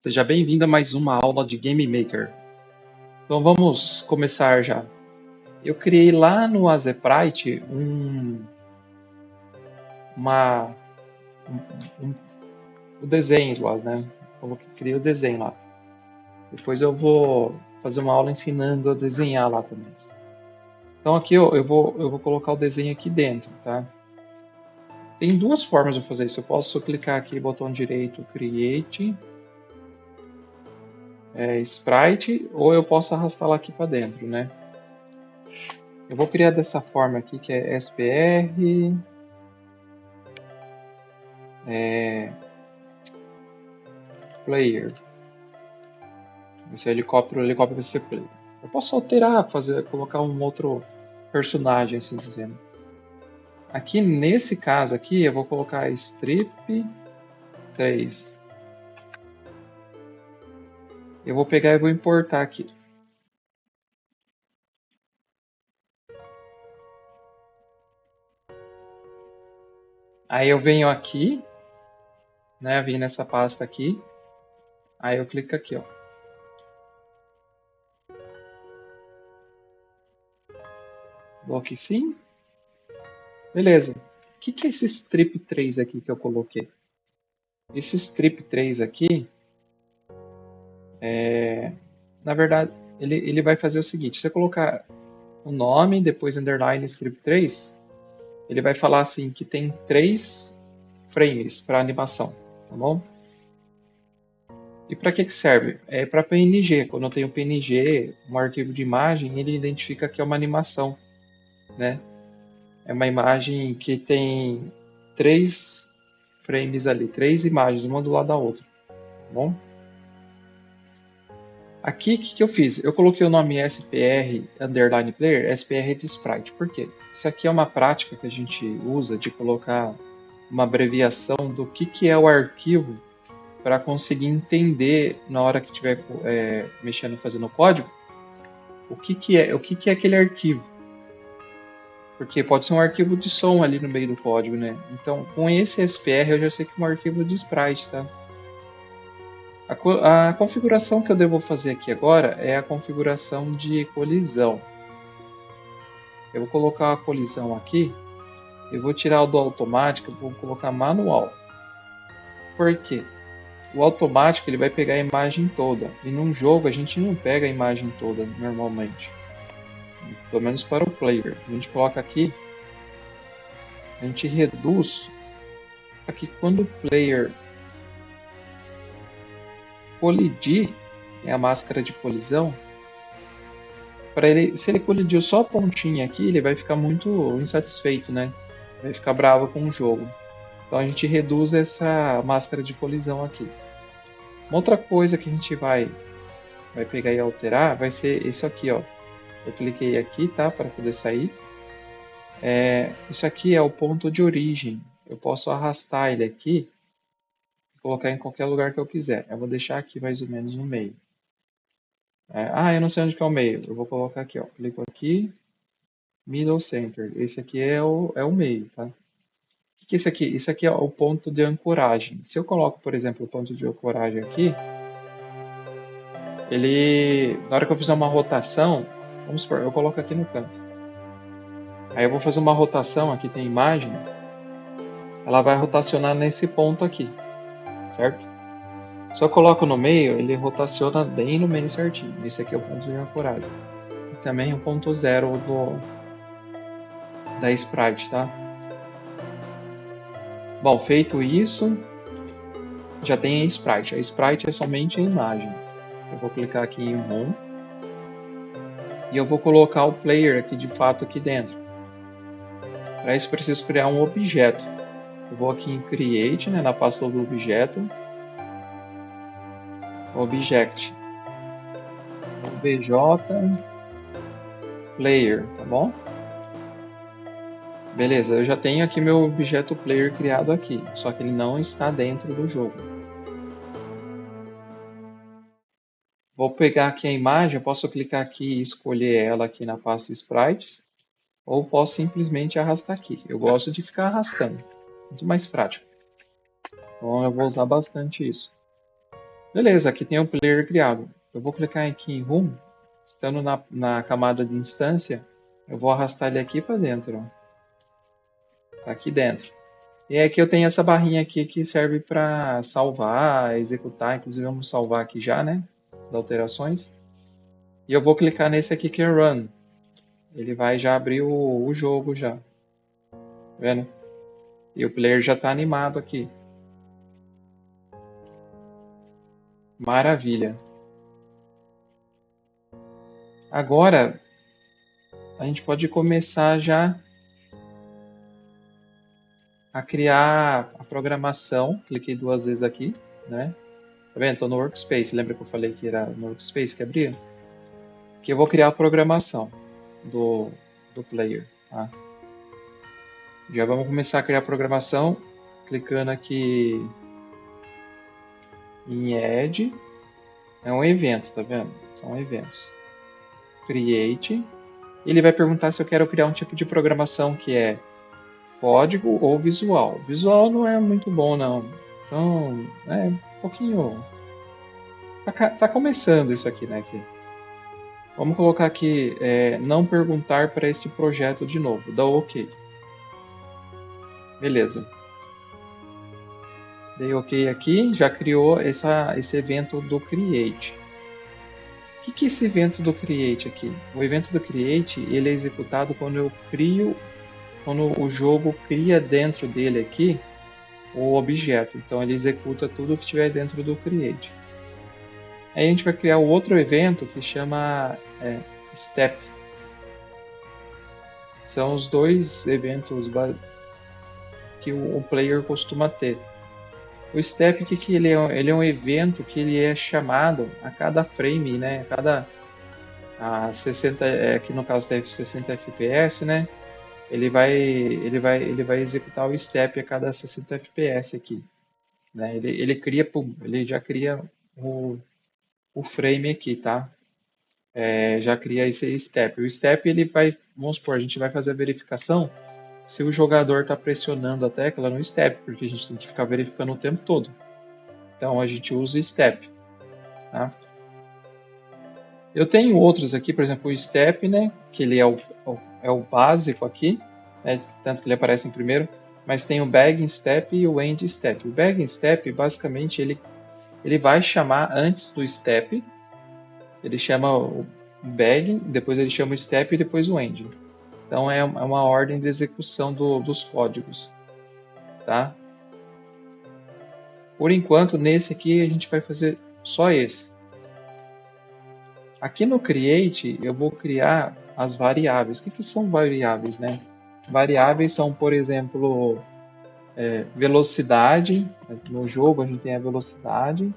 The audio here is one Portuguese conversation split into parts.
Seja bem-vindo a mais uma aula de Game Maker. Então vamos começar já. Eu criei lá no Azeprite uma, o desenho lá, né? Criei o desenho lá. Depois eu vou fazer uma aula ensinando a desenhar lá também. Então aqui eu vou colocar o desenho aqui dentro, tá? Tem duas formas de fazer isso. Eu posso clicar aqui, botão direito, Create, Sprite, ou eu posso arrastá-la aqui para dentro, né? Eu vou criar dessa forma aqui, que é SPR, player. Esse helicóptero vai ser player. Eu posso alterar, colocar um outro personagem, assim dizendo. Aqui nesse caso aqui, eu vou colocar strip 3. Eu vou pegar e vou importar aqui. Aí eu venho aqui, né? Vim nessa pasta aqui. Aí eu clico aqui, ó. Dou aqui sim. Beleza. O que é esse strip 3 aqui que eu coloquei? Esse strip 3 aqui, na verdade, ele vai fazer o seguinte. Se você colocar o nome, depois underline strip 3, ele vai falar assim que tem 3 frames para animação, tá bom? E para que serve? É para PNG. Quando eu tenho PNG, um arquivo de imagem, ele identifica que é uma animação, né? É uma imagem que tem 3 frames ali, 3 imagens, uma do lado da outra, tá bom? Aqui, o que eu fiz? Eu coloquei o nome SPR underline player, SPR de sprite. Por quê? Isso aqui é uma prática que a gente usa de colocar uma abreviação do que é o arquivo para conseguir entender na hora que estiver mexendo, fazendo código, o que é aquele arquivo. Porque pode ser um arquivo de som ali no meio do código, né? Então, com esse SPR eu já sei que é um arquivo de sprite, tá? A configuração que eu devo fazer aqui agora é a configuração de colisão. Eu vou colocar a colisão aqui, eu vou tirar o do automático, vou colocar manual. Por quê? O automático ele vai pegar a imagem toda, e num jogo a gente não pega a imagem toda normalmente. Pelo menos para o player. A gente coloca aqui, a gente reduz aqui quando o player colidir, é a máscara de colisão, para ele, se ele colidiu só a pontinha aqui, ele vai ficar muito insatisfeito, né? Vai ficar bravo com o jogo. Então a gente reduz essa máscara de colisão aqui. Uma outra coisa que a gente vai pegar e alterar vai ser isso aqui, ó. Eu cliquei aqui, tá? Para poder sair. Isso aqui é o ponto de origem. Eu posso arrastar ele aqui e colocar em qualquer lugar que eu quiser. Eu vou deixar aqui mais ou menos no meio. Eu não sei onde que é o meio. Eu vou colocar aqui, ó. Clico aqui, middle center. Esse aqui é o meio, tá? O que é esse aqui? Isso aqui é o ponto de ancoragem. Se eu coloco, por exemplo, o ponto de ancoragem aqui, na hora que eu fizer uma rotação, vamos supor, eu coloco aqui no canto. Aí eu vou fazer uma rotação, aqui tem imagem, ela vai rotacionar nesse ponto aqui, certo? Se eu coloco no meio, ele rotaciona bem no meio certinho. Esse aqui é o ponto de ancoragem. E também o ponto zero da sprite, tá? Bom, feito isso, já tem a sprite. A sprite é somente a imagem. Eu vou clicar aqui em Home. E eu vou colocar o player aqui de fato aqui dentro. Para isso preciso criar um objeto. Eu vou aqui em Create, né, na pasta do objeto. Object. OBJ Player, tá bom? Beleza, eu já tenho aqui meu objeto player criado aqui, só que ele não está dentro do jogo. Vou pegar aqui a imagem, eu posso clicar aqui e escolher ela aqui na pasta Sprites, ou posso simplesmente arrastar aqui. Eu gosto de ficar arrastando, muito mais prático. Então eu vou usar bastante isso. Beleza, aqui tem o player criado. Eu vou clicar aqui em Room, estando na camada de instância, eu vou arrastar ele aqui para dentro. Ó. Tá aqui dentro. E aqui eu tenho essa barrinha aqui que serve para salvar, executar. Inclusive vamos salvar aqui já, né? As alterações. E eu vou clicar nesse aqui que é Run. Ele vai já abrir o jogo já. Tá vendo? E o player já está animado aqui. Maravilha. Agora a gente pode começar já a criar a programação. Cliquei 2 vezes aqui, né? Tá vendo? Estou no Workspace. Lembra que eu falei que era no Workspace que abria? Que eu vou criar a programação do player. Tá? Já vamos começar a criar a programação, clicando aqui em Add. É um evento, tá vendo? São eventos. Create. Ele vai perguntar se eu quero criar um tipo de programação que é código ou visual. Visual não é muito bom, não. Então, é um pouquinho... Tá começando isso aqui, né? Aqui. Vamos colocar aqui, não perguntar para este projeto de novo. Dá OK. Beleza. Dei OK aqui, já criou esse evento do Create. O que é esse evento do Create aqui? O evento do Create, ele é executado quando quando o jogo cria dentro dele aqui o objeto. Então ele executa tudo que estiver dentro do Create. Aí a gente vai criar um outro evento que chama Step. São os dois eventos que o player costuma ter. O Step, que ele é? Ele é um evento que ele é chamado a cada frame, né? A 60, aqui no caso deve 60 FPS, né? Ele vai executar o step a cada 60 FPS aqui, né? Ele já cria o frame aqui, tá? Já cria esse step. O step ele vai, vamos supor, a gente vai fazer a verificação se o jogador está pressionando a tecla no step, porque a gente tem que ficar verificando o tempo todo. Então a gente usa o step, tá? Eu tenho outros aqui, por exemplo, o step, né? Que ele é o básico aqui, né, tanto que ele aparece em primeiro, mas tem o begging step e o end step. O begging step, basicamente, ele vai chamar antes do step, ele chama o begging, depois ele chama o step e depois o end. Então é uma ordem de execução dos códigos, tá? Por enquanto, nesse aqui a gente vai fazer só esse. Aqui no Create, eu vou criar as variáveis. O que são variáveis, né? Variáveis são, por exemplo, velocidade. No jogo a gente tem a velocidade.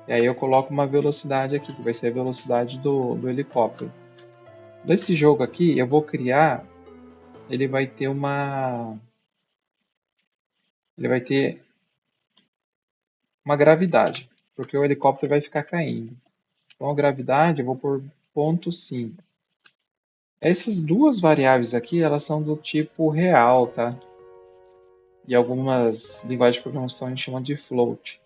E aí eu coloco uma velocidade aqui, que vai ser a velocidade do helicóptero. Nesse jogo aqui, eu vou criar... Ele vai ter uma gravidade, porque o helicóptero vai ficar caindo. Então a gravidade eu vou por 0,5. Essas duas variáveis aqui, elas são do tipo real, tá? E algumas linguagens de programação a gente chama de float.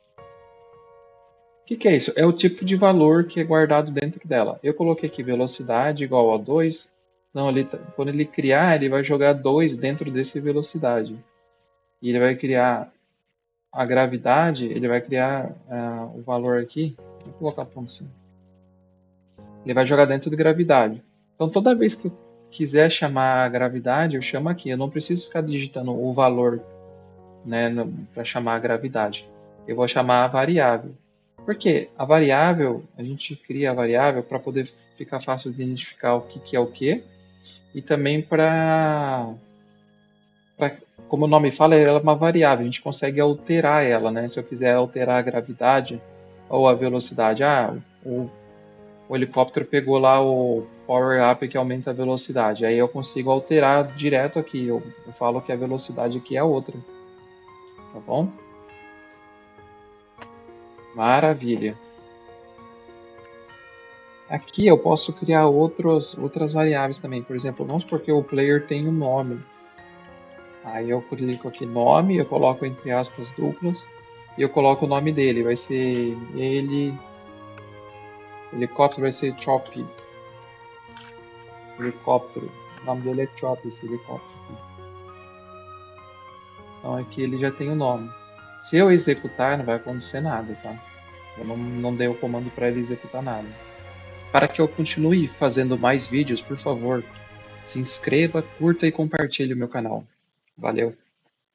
O que é isso? É o tipo de valor que é guardado dentro dela. Eu coloquei aqui velocidade igual a 2. Não, quando ele criar, ele vai jogar 2 dentro desse velocidade. E ele vai criar a gravidade, ele vai criar o valor aqui. Vou colocar 0,5. Ele vai jogar dentro de gravidade. Então, toda vez que eu quiser chamar a gravidade, eu chamo aqui. Eu não preciso ficar digitando o valor, né, para chamar a gravidade. Eu vou chamar a variável. Por quê? A variável, a gente cria a variável para poder ficar fácil de identificar o que é o que. E também como o nome fala, ela é uma variável. A gente consegue alterar ela, né? Se eu quiser alterar a gravidade ou a velocidade. O helicóptero pegou lá o Power Up que aumenta a velocidade. Aí eu consigo alterar direto aqui. Eu falo que a velocidade aqui é outra. Tá bom? Maravilha. Aqui eu posso criar outras variáveis também. Por exemplo, vamos supor que o player tem um nome. Aí eu clico aqui nome, eu coloco entre aspas duplas. e eu coloco o nome dele. Vai ser ele. Helicóptero vai ser Chop. Helicóptero. O nome dele é Chop, esse helicóptero aqui. Então aqui ele já tem o nome. Se eu executar, não vai acontecer nada, tá? Eu não dei o comando para ele executar nada. Para que eu continue fazendo mais vídeos, por favor, se inscreva, curta e compartilhe o meu canal. Valeu!